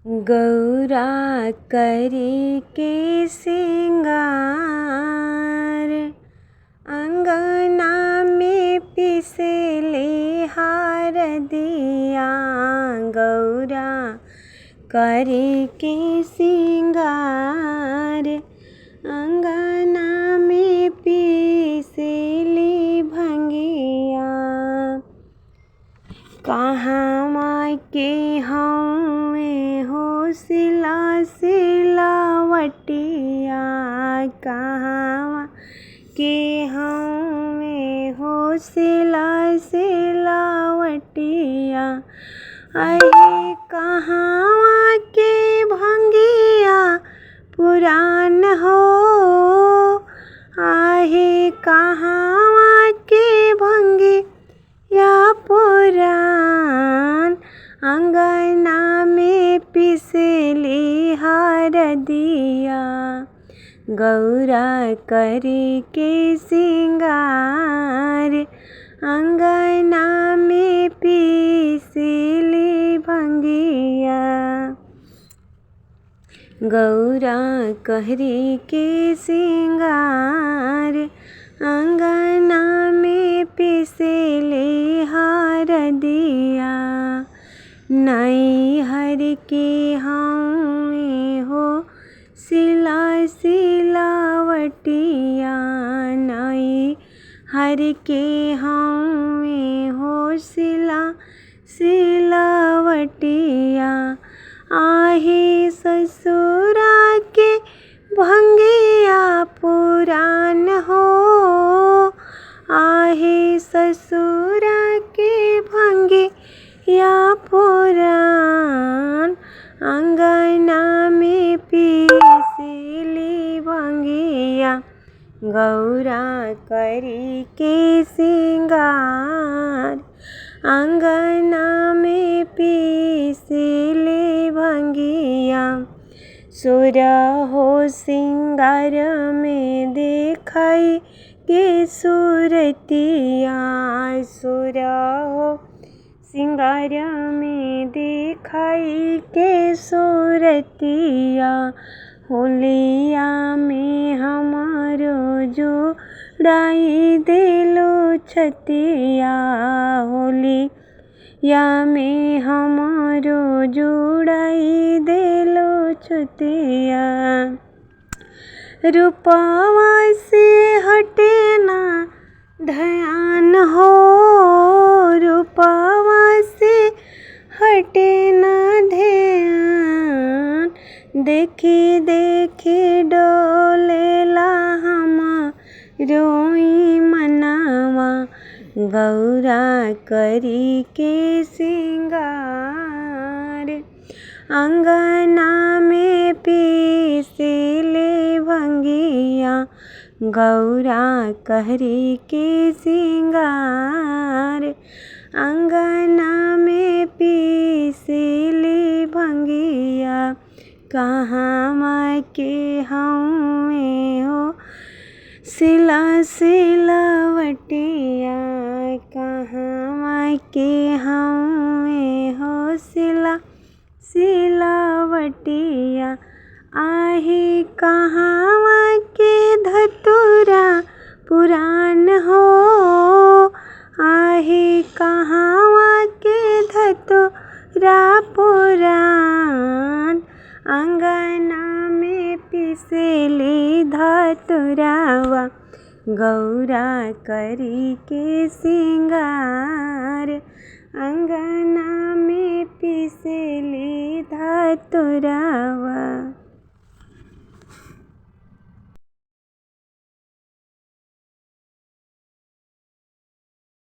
गौरा करी के सिंगार, अंगना में पिसले हार दिया। गौरा करी के सिंगार, अंगना में पिसली भंगिया। कहवा के हमें हो सिला सिलावटिया। कहवा के हमें हो सिला सिलावटिया। अहे कहवा के भंगिया पुरान हो। आहे कहवा के भंगिया पुरान, अंगना में पिसली हार दिया। गौरा करी के सिंगार, अंगना में पिसली भंगिया। गौरा करी के सिंगार, अंगना में पिसले हार दिया। नई हर के हमें हो सिला सिलावटिया। नई हर के हमें हो सिला सिलावटिया। आहे ससुरा के भंगिया पुरान हो। आहे ससुरा के भंगिया पुरान, अंगना में पिसली भंगिया। गौरा करी के सिंगार, अंगना में पिसली भंगिया। सुरहो सिंगार में देखाई के सूरतिया। सुरहो सिंगार में देखाई के सूरतिया। होलिया में हमारो जोड़ाई दिलो छतिया। होलिया में हमारो जोड़ाई दिलो छतिया। रूपवा से हटे ना ध्यान हो। रूपवा से हटे ना ध्यान, देखे देखे डोलेला हमारो मनवा। गौरा करी के सिंगार, अंगना में पिसले भंगिया। गौरा करी के सिंगार, अंगना में पिसली भंगिया। कहवा के हमें हो सिला सिलावटिया। कहवा के हमें हो सिला सिलावटिया। आहे कहवा के धतूरा पुरान हो। आहे कहवा के धतूरा पुरान, अंगना में पिसली धतुरावा। गौरा करी के सिंगार, अंगना में पिसली धतुरावा।